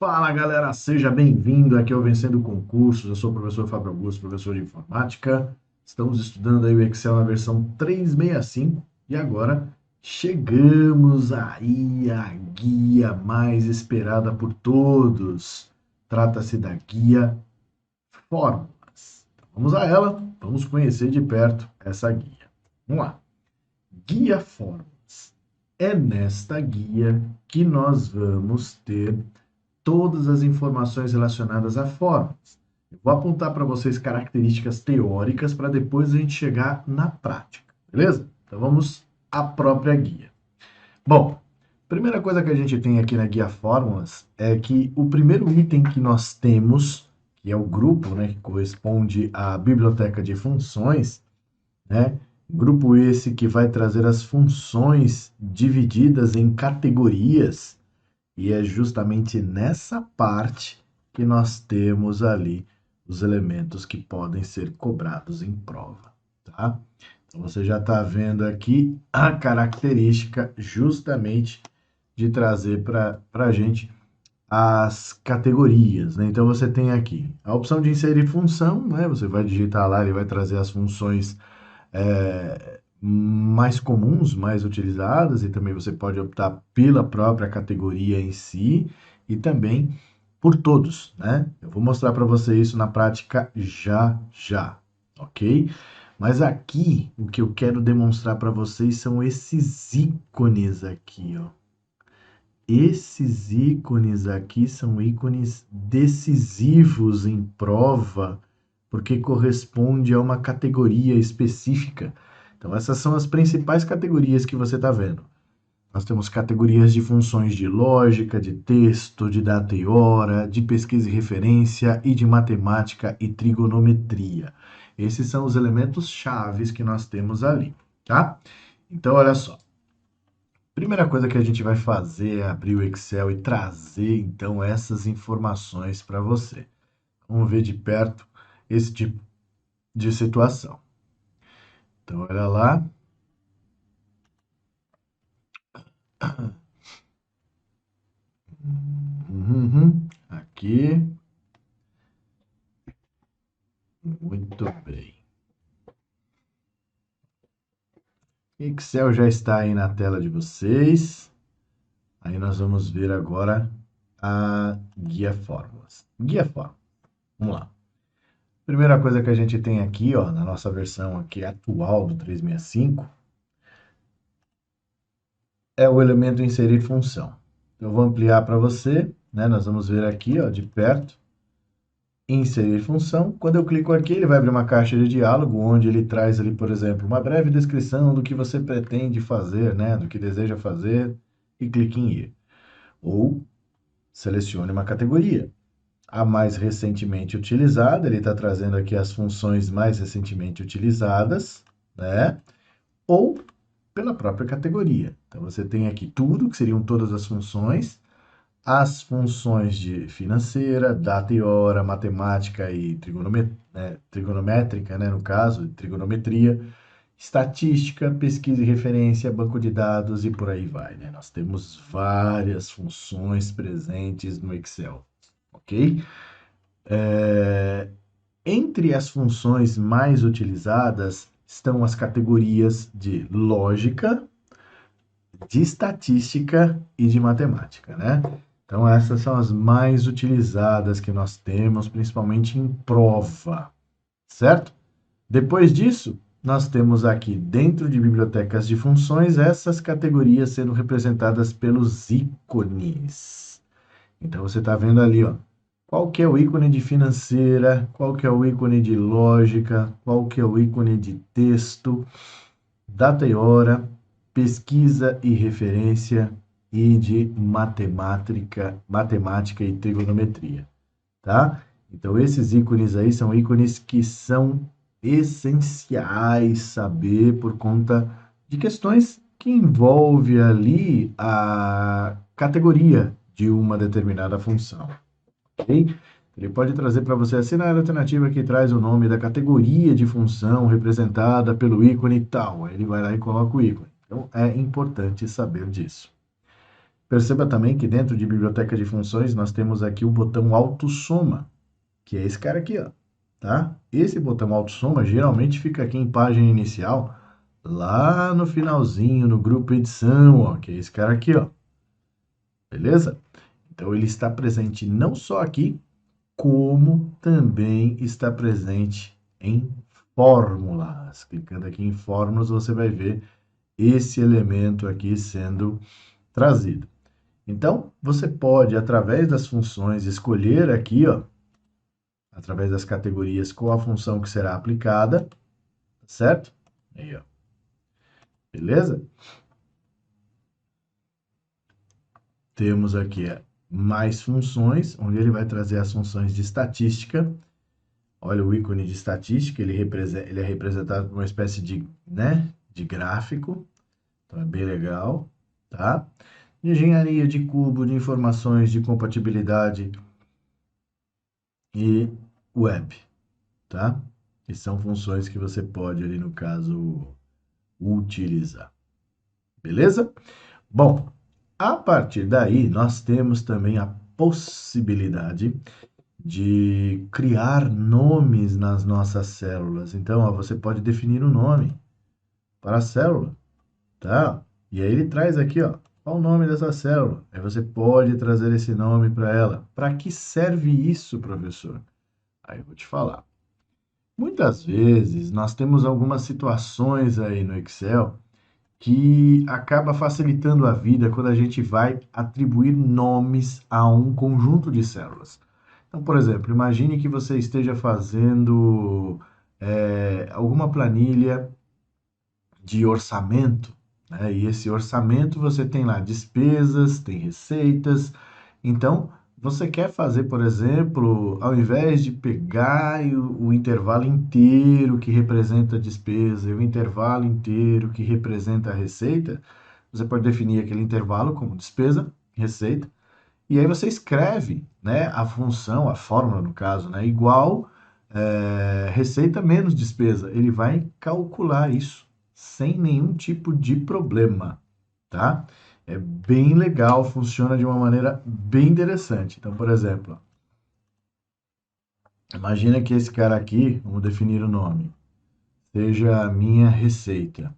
Fala galera, seja bem-vindo aqui ao Vencendo Concursos. Eu sou o professor Fábio Augusto, professor de informática. Estamos estudando aí o Excel na versão 365 e agora chegamos aí à guia mais esperada por todos. Trata-se da guia Fórmulas. Então, vamos a ela, vamos conhecer de perto essa guia. Vamos lá. Guia Fórmulas. É nesta guia que nós vamos ter todas as informações relacionadas a fórmulas. Eu vou apontar para vocês características teóricas para depois a gente chegar na prática, beleza? Então vamos à própria guia. Bom, primeira coisa que a gente tem aqui na guia fórmulas é que o primeiro item que nós temos, que é o grupo, né, que corresponde à biblioteca de funções, né? Grupo esse que vai trazer as funções divididas em categorias, e é justamente nessa parte que nós temos ali os elementos que podem ser cobrados em prova, tá? Então você já está vendo aqui a característica justamente de trazer para a gente as categorias, né? Então você tem aqui a opção de inserir função, né? Você vai digitar lá, ele vai trazer as funções mais comuns, mais utilizadas, e também você pode optar pela própria categoria em si e também por todos, né? Eu vou mostrar para você isso na prática já já, ok? Mas aqui o que eu quero demonstrar para vocês são esses ícones aqui, ó. Esses ícones aqui são ícones decisivos em prova, porque corresponde a uma categoria específica. Então, essas são as principais categorias que você está vendo. Nós temos categorias de funções de lógica, de texto, de data e hora, de pesquisa e referência e de matemática e trigonometria. Esses são os elementos chaves que nós temos ali, tá? Então, olha só. Primeira coisa que a gente vai fazer é abrir o Excel e trazer, então, essas informações para você. Vamos ver de perto esse tipo de situação. Então, olha lá. Aqui. Muito bem. Excel já está aí na tela de vocês. Aí nós vamos ver agora a guia fórmulas. Guia fórmulas. Vamos lá. Primeira coisa que a gente tem aqui, ó, na nossa versão aqui atual do 365, é o elemento inserir função. Eu vou ampliar para você, né? Nós vamos ver aqui, ó, de perto, inserir função. Quando eu clico aqui, ele vai abrir uma caixa de diálogo, onde ele traz ali, por exemplo, uma breve descrição do que você pretende fazer, né? Do que deseja fazer, e clique em ir. Ou selecione uma categoria. A mais recentemente utilizada, ele está trazendo aqui as funções mais recentemente utilizadas, né? Ou pela própria categoria. Então, você tem aqui tudo, que seriam todas as funções de financeira, data e hora, matemática e trigonométrica, né, no caso, trigonometria, estatística, pesquisa e referência, banco de dados e por aí vai, né? Nós temos várias funções presentes no Excel, ok? Entre as funções mais utilizadas estão as categorias de lógica, de estatística e de matemática, né? Então, essas são as mais utilizadas que nós temos, principalmente em prova, certo? Depois disso, nós temos aqui, dentro de bibliotecas de funções, essas categorias sendo representadas pelos ícones. Então, você está vendo ali, ó, qual que é o ícone de financeira, qual que é o ícone de lógica, qual que é o ícone de texto, data e hora, pesquisa e referência e de matemática e trigonometria, tá? Então, esses ícones aí são ícones que são essenciais saber por conta de questões que envolvem ali a categoria de uma determinada função, ok? Ele pode trazer para você assim na alternativa que traz o nome da categoria de função representada pelo ícone tal. Aí ele vai lá e coloca o ícone. Então, é importante saber disso. Perceba também que dentro de biblioteca de funções nós temos aqui o botão autossoma, que é esse cara aqui, ó, tá? Esse botão autossoma geralmente fica aqui em página inicial, lá no finalzinho, no grupo edição, ó, que é esse cara aqui, ó. Beleza? Então ele está presente não só aqui, como também está presente em fórmulas. Clicando aqui em fórmulas, você vai ver esse elemento aqui sendo trazido. Então, você pode, através das funções, escolher aqui, ó, através das categorias, qual a função que será aplicada, certo? Aí, ó. Beleza? Temos aqui mais funções, onde ele vai trazer as funções de estatística. Olha o ícone de estatística, ele é representado por uma espécie de, né, de gráfico. Então é bem legal, tá? Engenharia de cubo, de informações, de compatibilidade e web, tá? E são funções que você pode ali, no caso, utilizar. Beleza? Bom, a partir daí, nós temos também a possibilidade de criar nomes nas nossas células. Então, ó, você pode definir um nome para a célula, tá? E aí ele traz aqui, ó, qual o nome dessa célula. Aí você pode trazer esse nome para ela. Para que serve isso, professor? Aí eu vou te falar. Muitas vezes nós temos algumas situações aí no Excel que acaba facilitando a vida quando a gente vai atribuir nomes a um conjunto de células. Então, por exemplo, imagine que você esteja fazendo alguma planilha de orçamento, né? E esse orçamento você tem lá despesas, tem receitas. Então, você quer fazer, por exemplo, ao invés de pegar o intervalo inteiro que representa a despesa e o intervalo inteiro que representa a receita, você pode definir aquele intervalo como despesa, receita, e aí você escreve, né, a função, a fórmula no caso, né, igual receita menos despesa. Ele vai calcular isso sem nenhum tipo de problema, tá? É bem legal, funciona de uma maneira bem interessante. Então, por exemplo, imagina que esse cara aqui, vamos definir o nome, seja a minha receita.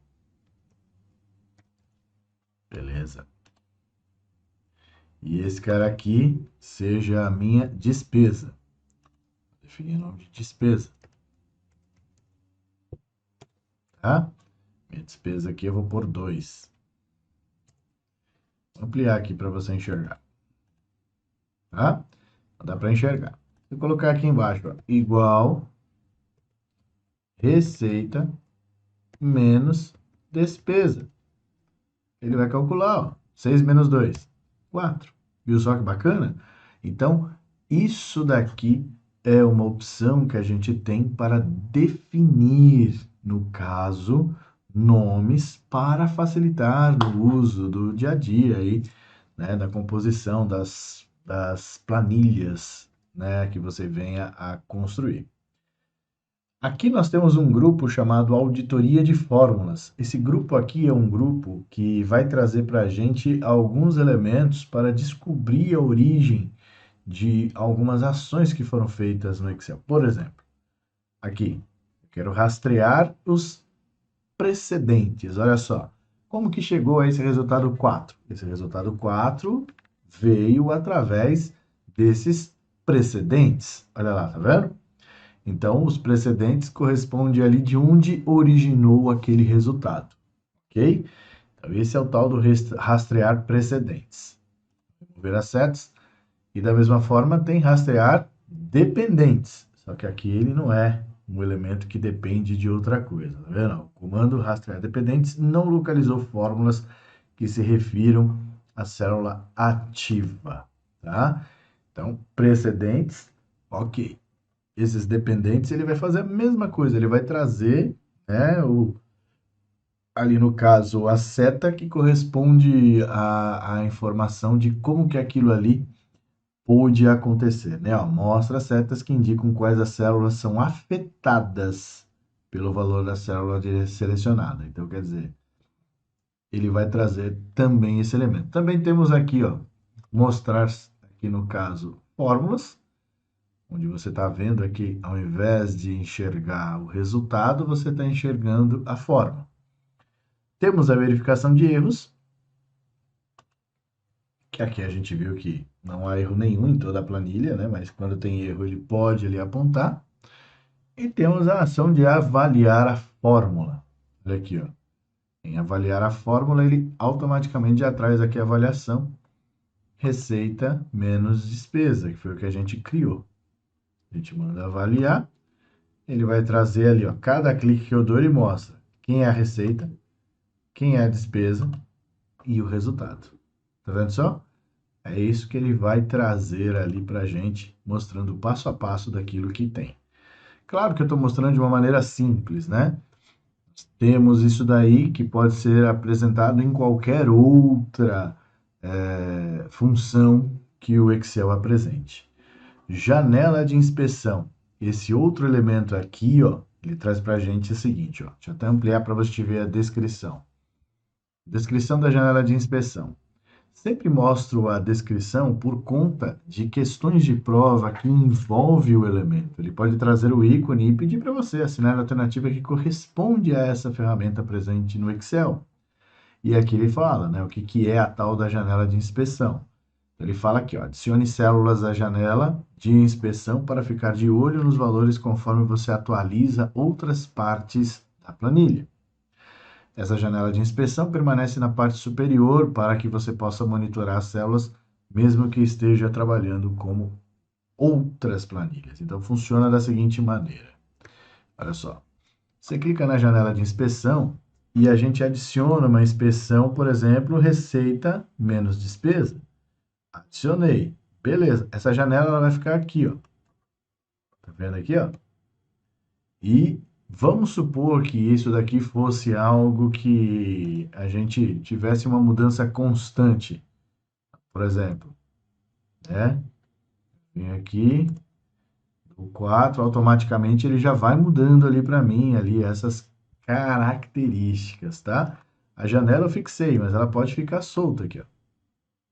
Beleza. E esse cara aqui seja a minha despesa. Vou definir o nome de despesa, tá? Minha despesa aqui eu vou pôr 2. Vou ampliar aqui para você enxergar, tá? Dá para enxergar. Se eu colocar aqui embaixo, ó, igual receita menos despesa. Ele vai calcular, ó, 6 menos 2, 4. Viu só que bacana? Então, isso daqui é uma opção que a gente tem para definir, no caso, nomes para facilitar o uso do dia a dia aí, né, da composição das planilhas, né, que você venha a construir. Aqui nós temos um grupo chamado Auditoria de Fórmulas. Esse grupo aqui é um grupo que vai trazer para a gente alguns elementos para descobrir a origem de algumas ações que foram feitas no Excel. Por exemplo, aqui, eu quero rastrear os precedentes. Olha só, como que chegou a esse resultado 4? Esse resultado 4 veio através desses precedentes. Olha lá, tá vendo? Então, os precedentes correspondem ali de onde originou aquele resultado, ok? Então, esse é o tal do rastrear precedentes. Vamos ver as setas. E da mesma forma, tem rastrear dependentes. Só que aqui ele não é um elemento que depende de outra coisa, tá vendo? O comando rastrear dependentes não localizou fórmulas que se refiram à célula ativa, tá? Então, precedentes, ok. Esses dependentes, ele vai fazer a mesma coisa, ele vai trazer, né, ali no caso, a seta que corresponde à informação de como que aquilo ali pôde acontecer, né? Ó, mostra setas que indicam quais as células são afetadas pelo valor da célula selecionada. Então, quer dizer, ele vai trazer também esse elemento. Também temos aqui, ó, mostrar aqui no caso fórmulas, onde você está vendo aqui, ao invés de enxergar o resultado, você está enxergando a fórmula. Temos a verificação de erros, que aqui a gente viu que não há erro nenhum em toda a planilha, né? Mas quando tem erro ele pode ali apontar. E temos a ação de avaliar a fórmula. Olha aqui, ó. Em avaliar a fórmula, ele automaticamente já traz aqui a avaliação receita menos despesa, que foi o que a gente criou. A gente manda avaliar, ele vai trazer ali, ó, cada clique que eu dou, ele mostra quem é a receita, quem é a despesa e o resultado. Tá vendo só? É isso que ele vai trazer ali para a gente, mostrando passo a passo daquilo que tem. Claro que eu estou mostrando de uma maneira simples, né? Temos isso daí que pode ser apresentado em qualquer outra função que o Excel apresente. Janela de inspeção. Esse outro elemento aqui, ó, ele traz para a gente o seguinte, ó. Deixa eu até ampliar para você ver a descrição. Descrição da janela de inspeção. Sempre mostro a descrição por conta de questões de prova que envolve o elemento. Ele pode trazer o ícone e pedir para você assinar a alternativa que corresponde a essa ferramenta presente no Excel. E aqui ele fala, né, o que é a tal da janela de inspeção. Ele fala aqui, ó, adicione células à janela de inspeção para ficar de olho nos valores conforme você atualiza outras partes da planilha. Essa janela de inspeção permanece na parte superior para que você possa monitorar as células, mesmo que esteja trabalhando como outras planilhas. Então, funciona da seguinte maneira. Olha só. Você clica na janela de inspeção e a gente adiciona uma inspeção, por exemplo, receita menos despesa. Adicionei. Beleza. Essa janela ela vai ficar aqui, ó. Tá vendo aqui, ó? E vamos supor que isso daqui fosse algo que a gente tivesse uma mudança constante. Por exemplo, né? Vem aqui, o 4, automaticamente ele já vai mudando ali para mim, ali essas características, tá? A janela eu fixei, mas ela pode ficar solta aqui, ó.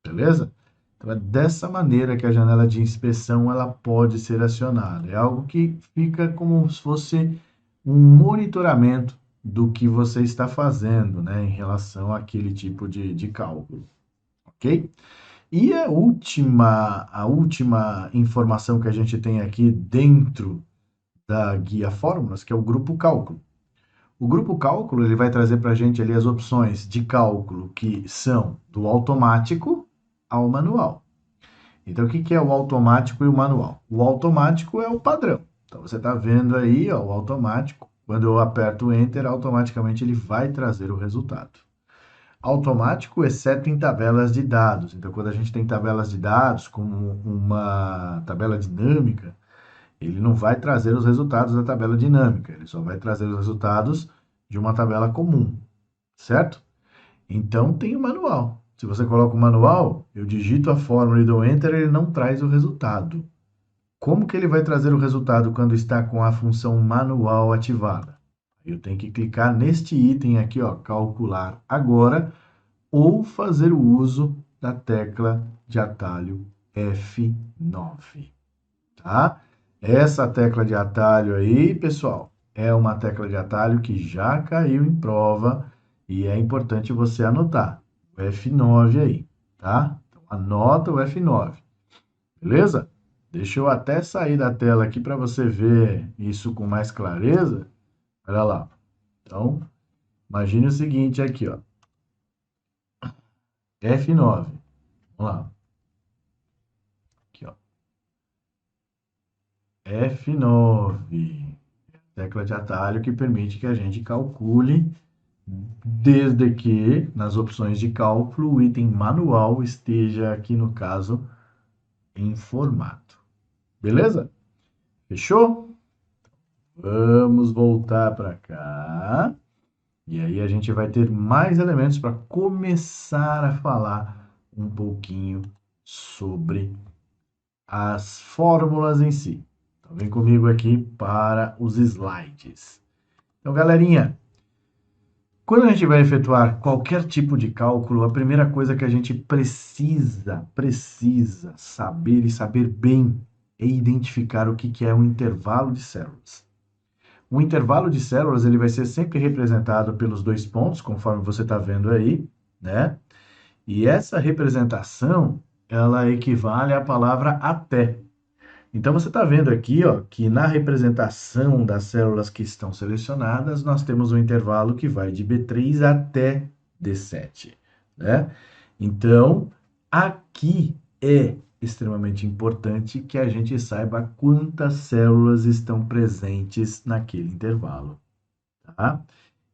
Beleza? Então é dessa maneira que a janela de inspeção ela pode ser acionada. É algo que fica como se fosse um monitoramento do que você está fazendo, né, em relação àquele tipo de cálculo, ok? E a última informação que a gente tem aqui dentro da guia Fórmulas, que é o grupo cálculo. O grupo cálculo ele vai trazer para a gente ali as opções de cálculo que são do automático ao manual. Então, o que é o automático e o manual? O automático é o padrão. Então, você está vendo aí, ó, o automático. Quando eu aperto o Enter, automaticamente ele vai trazer o resultado. Automático, exceto em tabelas de dados. Então, quando a gente tem tabelas de dados, como uma tabela dinâmica, ele não vai trazer os resultados da tabela dinâmica. Ele só vai trazer os resultados de uma tabela comum, certo? Então, tem o manual. Se você coloca o manual, eu digito a fórmula e dou Enter, ele não traz o resultado. Como que ele vai trazer o resultado quando está com a função manual ativada? Eu tenho que clicar neste item aqui, ó, calcular agora, ou fazer o uso da tecla de atalho F9, tá? Essa tecla de atalho aí, pessoal, é uma tecla de atalho que já caiu em prova e é importante você anotar o F9 aí, tá? Então, anota o F9, beleza? Deixa eu até sair da tela aqui para você ver isso com mais clareza. Olha lá. Então, imagine o seguinte aqui, ó. F9. Vamos lá. Aqui, ó. F9. Tecla de atalho que permite que a gente calcule, desde que nas opções de cálculo o item manual esteja aqui no caso em formato. Beleza? Fechou? Vamos voltar para cá. E aí a gente vai ter mais elementos para começar a falar um pouquinho sobre as fórmulas em si. Então vem comigo aqui para os slides. Então, galerinha, Quando a gente vai efetuar qualquer tipo de cálculo, a primeira coisa que a gente precisa saber e saber bem é identificar o que é um intervalo de células. O intervalo de células ele vai ser sempre representado pelos dois pontos, conforme você está vendo aí, né? E essa representação, ela equivale à palavra até. Então, você está vendo aqui, ó, que na representação das células que estão selecionadas, nós temos um intervalo que vai de B3 até D7, né? Então, aqui é extremamente importante que a gente saiba quantas células estão presentes naquele intervalo, tá?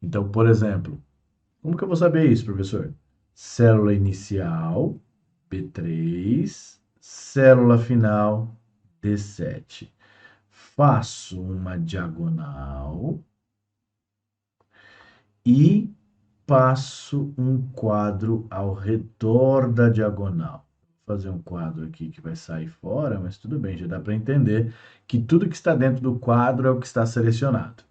Então, por exemplo, como que eu vou saber isso, professor? Célula inicial, B3, célula final, D7. Faço uma diagonal e passo um quadro ao redor da diagonal. Vou fazer um quadro aqui que vai sair fora, mas tudo bem, já dá para entender que tudo que está dentro do quadro é o que está selecionado.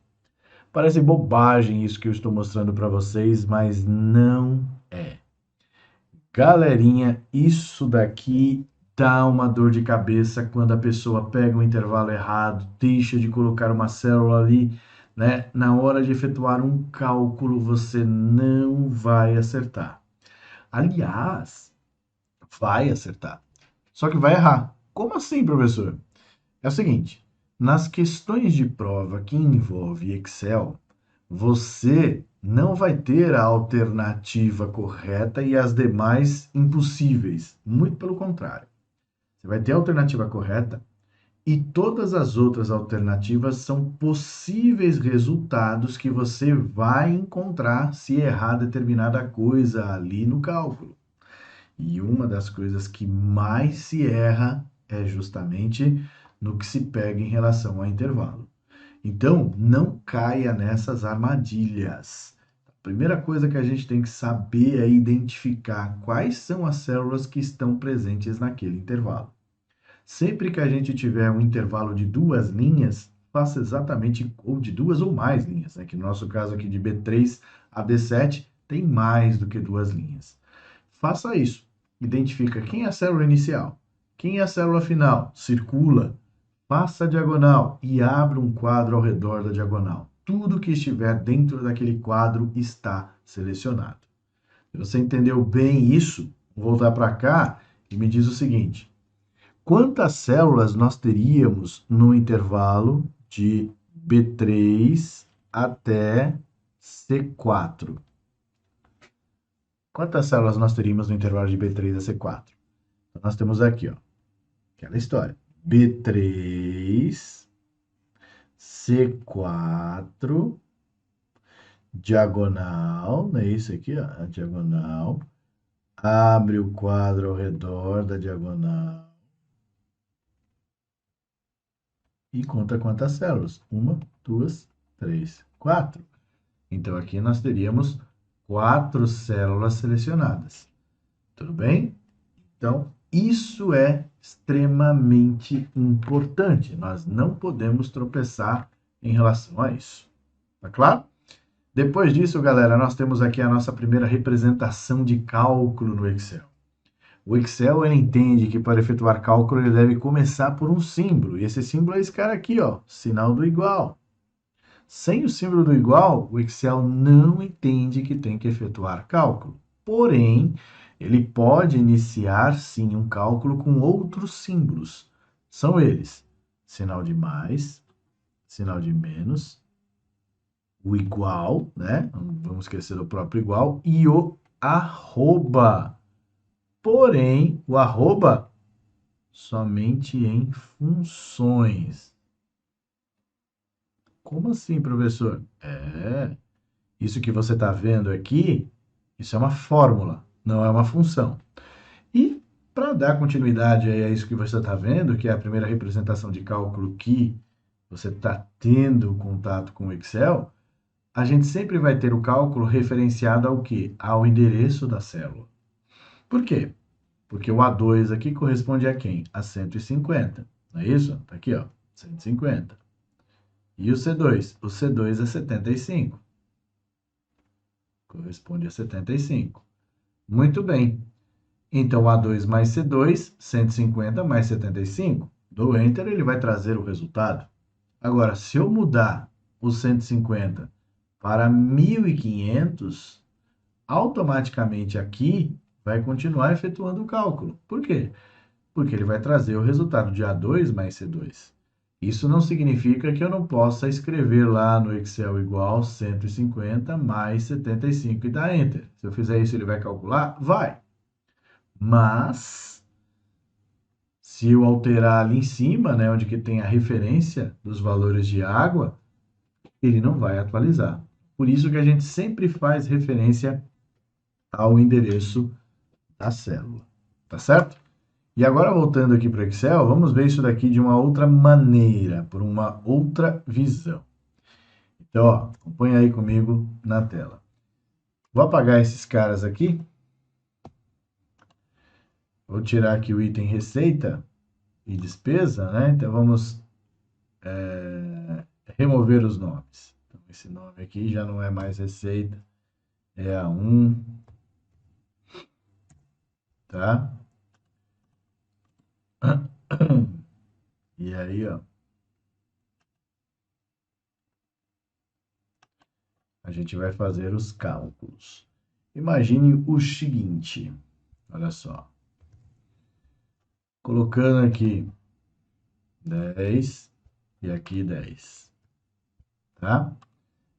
Parece bobagem isso que eu estou mostrando para vocês, mas não é. Galerinha, isso daqui dá uma dor de cabeça quando a pessoa pega um intervalo errado, deixa de colocar uma célula ali, né? Na hora de efetuar um cálculo, você não vai acertar. Aliás, vai acertar. Só que vai errar. Como assim, professor? É o seguinte, nas questões de prova que envolve Excel, você não vai ter a alternativa correta e as demais impossíveis. Muito pelo contrário. Você vai ter a alternativa correta e todas as outras alternativas são possíveis resultados que você vai encontrar se errar determinada coisa ali no cálculo. E uma das coisas que mais se erra é justamente no que se pega em relação ao intervalo. Então, não caia nessas armadilhas. A primeira coisa que a gente tem que saber é identificar quais são as células que estão presentes naquele intervalo. Sempre que a gente tiver um intervalo de duas linhas, faça exatamente, ou de duas ou mais linhas, né? Que no nosso caso aqui de B3 a B7 tem mais do que duas linhas. Faça isso. Identifica quem é a célula inicial, quem é a célula final, circula, passa a diagonal e abre um quadro ao redor da diagonal. Tudo que estiver dentro daquele quadro está selecionado. Se você entendeu bem isso, vou voltar para cá e me diz o seguinte: quantas células nós teríamos no intervalo de B3 até C4? Quantas células nós teríamos no intervalo de B3 a C4? Então, nós temos aqui, ó, aquela história. B3, C4, diagonal, não é isso aqui, ó, a diagonal. Abre o quadro ao redor da diagonal e conta quantas células. Uma, duas, três, quatro. Então, aqui nós teríamos 4 células selecionadas. Tudo bem? Então, isso é extremamente importante. Nós não podemos tropeçar em relação a isso. Tá claro? Depois disso, galera, nós temos aqui a nossa primeira representação de cálculo no Excel. O Excel ele entende que para efetuar cálculo ele deve começar por um símbolo. E esse símbolo é esse cara aqui, ó, sinal do igual. Sem o símbolo do igual, o Excel não entende que tem que efetuar cálculo. Porém, ele pode iniciar sim um cálculo com outros símbolos. São eles: sinal de mais, sinal de menos, o igual, né? Não vamos esquecer do próprio igual, e o arroba. Porém, o arroba somente em funções. Como assim, professor? Isso que você está vendo aqui, isso é uma fórmula, não é uma função. E para dar continuidade a isso que você está vendo, que é a primeira representação de cálculo que você está tendo contato com o Excel, a gente sempre vai ter o cálculo referenciado ao quê? Ao endereço da célula. Por quê? Porque o A2 aqui corresponde a quem? A 150. Não é isso? Está aqui, ó, 150. E o C2? O C2 é 75. Corresponde a 75. Muito bem. Então, A2 mais C2, 150 mais 75. Dou Enter, ele vai trazer o resultado. Agora, se eu mudar o 150 para 1.500, automaticamente aqui vai continuar efetuando o cálculo. Por quê? Porque ele vai trazer o resultado de A2 mais C2. Isso não significa que eu não possa escrever lá no Excel igual 150 mais 75 e dar Enter. Se eu fizer isso, ele vai calcular? Vai. Mas, se eu alterar ali em cima, né, onde que tem a referência dos valores de água, ele não vai atualizar. Por isso que a gente sempre faz referência ao endereço da célula. Tá certo? E agora, voltando aqui para o Excel, vamos ver isso daqui de uma outra maneira, por uma outra visão. Então, ó, acompanha aí comigo na tela. Vou apagar esses caras aqui. Vou tirar aqui o item receita e despesa, né? Então, vamos remover os nomes. Então, esse nome aqui já não é mais receita, é A1, tá? E aí, ó, a gente vai fazer os cálculos. Imagine o seguinte, olha só. Colocando aqui 10 e aqui 10, tá?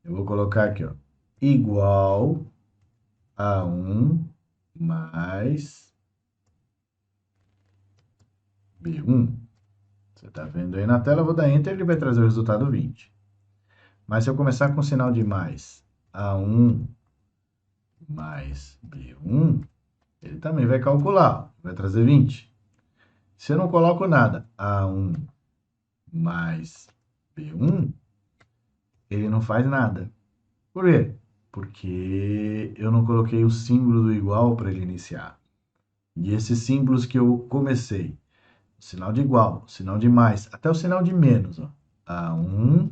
Eu vou colocar aqui, ó, igual a 1 mais B1. Você tá vendo aí na tela, eu vou dar Enter, ele vai trazer o resultado 20. Mas se eu começar com o sinal de mais, A1 mais B1, ele também vai calcular, vai trazer 20. Se eu não coloco nada, A1 mais B1, ele não faz nada. Por quê? Porque eu não coloquei o símbolo do igual para ele iniciar. E esses símbolos que eu comecei, o sinal de igual, o sinal de mais, até o sinal de menos, ó. A1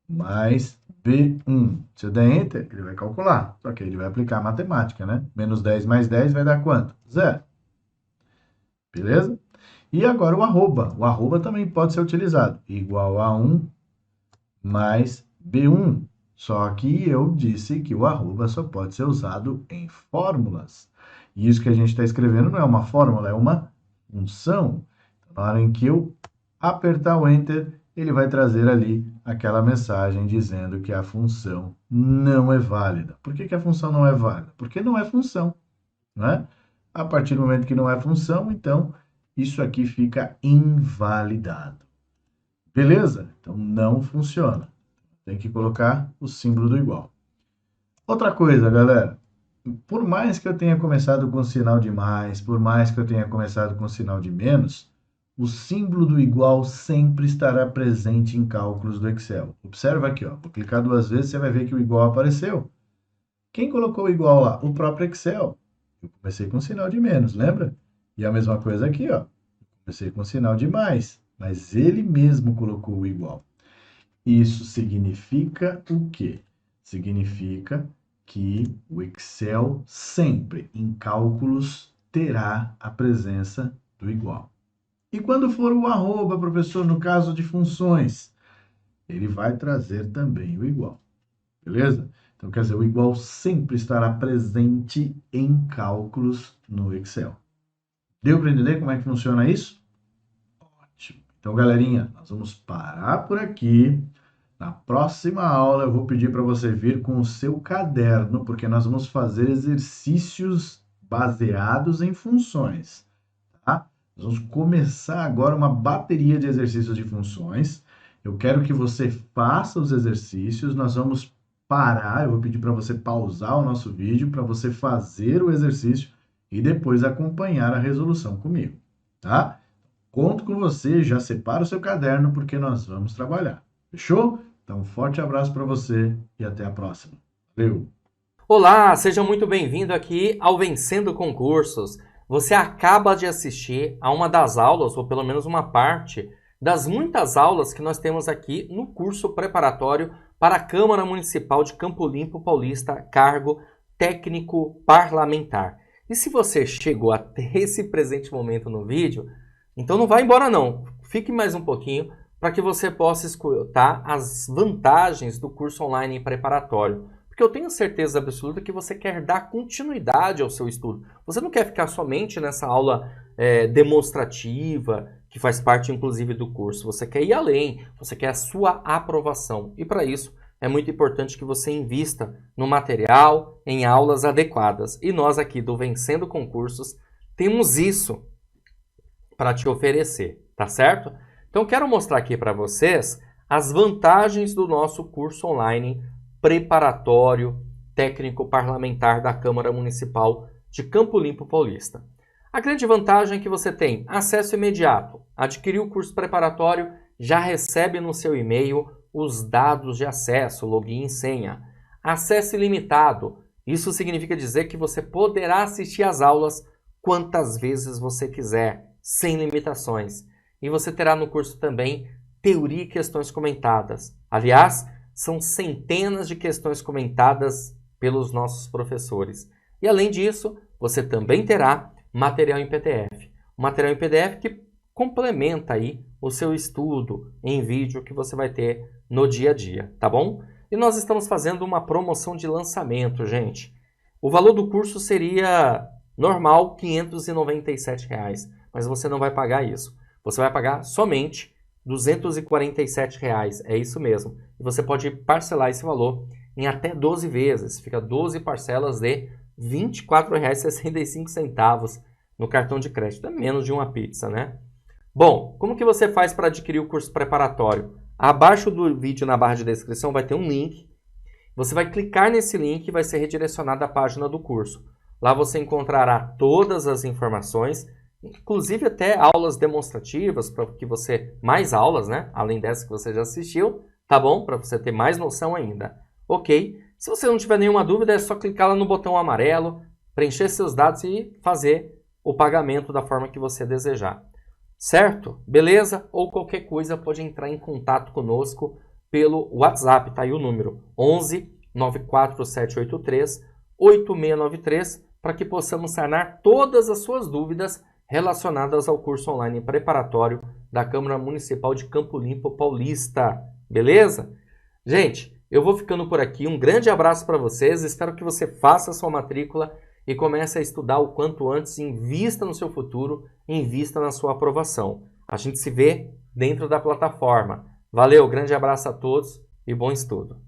mais B1. Se eu der Enter, ele vai calcular. Só que ele vai aplicar a matemática, né? Menos 10 mais 10 vai dar quanto? Zero. Beleza? E agora o arroba. O arroba também pode ser utilizado. Igual a 1 mais B1. Só que eu disse que o arroba só pode ser usado em fórmulas. E isso que a gente está escrevendo não é uma fórmula, é uma função. Na hora em que eu apertar o Enter, ele vai trazer ali aquela mensagem dizendo que a função não é válida. Por que que a função não é válida? Porque não é função, né? A partir do momento que não é função, então isso aqui fica invalidado. Beleza? Então não funciona. Tem que colocar o símbolo do igual. Outra coisa, galera. Por mais que eu tenha começado com sinal de mais, por mais que eu tenha começado com sinal de menos, o símbolo do igual sempre estará presente em cálculos do Excel. Observa aqui, ó. Vou clicar duas vezes, você vai ver que o igual apareceu. Quem colocou o igual lá? O próprio Excel. Eu comecei com sinal de menos, lembra? E a mesma coisa aqui, ó. Comecei com sinal de mais, mas ele mesmo colocou o igual. Isso significa o quê? Significa que o Excel sempre, em cálculos, terá a presença do igual. E quando for o arroba, professor, no caso de funções, ele vai trazer também o igual. Beleza? Então, quer dizer, o igual sempre estará presente em cálculos no Excel. Deu para entender como é que funciona isso? Ótimo. Então, galerinha, nós vamos parar por aqui. Na próxima aula, eu vou pedir para você vir com o seu caderno, porque nós vamos fazer exercícios baseados em funções, tá? Nós vamos começar agora uma bateria de exercícios de funções. Eu quero que você faça os exercícios, nós vamos parar, eu vou pedir para você pausar o nosso vídeo, para você fazer o exercício e depois acompanhar a resolução comigo, tá? Conto com você, já separa o seu caderno, porque nós vamos trabalhar. Fechou? Então, um forte abraço para você e até a próxima. Valeu! Olá, seja muito bem-vindo aqui ao Vencendo Concursos. Você acaba de assistir a uma das aulas, ou pelo menos uma parte, das muitas aulas que nós temos aqui no curso preparatório para a Câmara Municipal de Campo Limpo Paulista, cargo técnico parlamentar. E se você chegou até esse presente momento no vídeo, então não vai embora não. Fique mais um pouquinho para que você possa escutar as vantagens do curso online preparatório. Porque eu tenho certeza absoluta que você quer dar continuidade ao seu estudo. Você não quer ficar somente nessa aula demonstrativa, que faz parte inclusive do curso. Você quer ir além, você quer a sua aprovação. E para isso é muito importante que você invista no material, em aulas adequadas. E nós aqui do Vencendo Concursos temos isso para te oferecer, tá certo? Então quero mostrar aqui para vocês as vantagens do nosso curso online preparatório técnico parlamentar da Câmara Municipal de Campo Limpo Paulista. A grande vantagem é que você tem acesso imediato. Adquirir o curso preparatório, já recebe no seu e-mail os dados de acesso, login e senha. Acesso ilimitado. Isso significa dizer que você poderá assistir às aulas quantas vezes você quiser, sem limitações. E você terá no curso também teoria e questões comentadas. Aliás, são centenas de questões comentadas pelos nossos professores. E além disso, você também terá material em PDF. Um material em PDF que complementa aí o seu estudo em vídeo que você vai ter no dia a dia, tá bom? E nós estamos fazendo uma promoção de lançamento, gente. O valor do curso seria normal R$ 597, mas você não vai pagar isso. Você vai pagar somente R$ 247, é isso mesmo. E você pode parcelar esse valor em até 12 vezes. Fica 12 parcelas de R$ 24,65 no cartão de crédito. É menos de uma pizza, né? Bom, como que você faz para adquirir o curso preparatório? Abaixo do vídeo, na barra de descrição, vai ter um link. Você vai clicar nesse link e vai ser redirecionado à página do curso. Lá você encontrará todas as informações, inclusive até aulas demonstrativas, para que você... mais aulas, né? Além dessa que você já assistiu, tá bom? Para você ter mais noção ainda. Ok? Se você não tiver nenhuma dúvida, é só clicar lá no botão amarelo, preencher seus dados e fazer o pagamento da forma que você desejar. Certo? Beleza? Ou qualquer coisa pode entrar em contato conosco pelo WhatsApp, tá aí o número 11 94783 8693 para que possamos sanar todas as suas dúvidas relacionadas ao curso online preparatório da Câmara Municipal de Campo Limpo Paulista. Beleza? Gente, eu vou ficando por aqui. Um grande abraço para vocês. Espero que você faça a sua matrícula e comece a estudar o quanto antes. Invista no seu futuro, invista na sua aprovação. A gente se vê dentro da plataforma. Valeu, grande abraço a todos e bom estudo.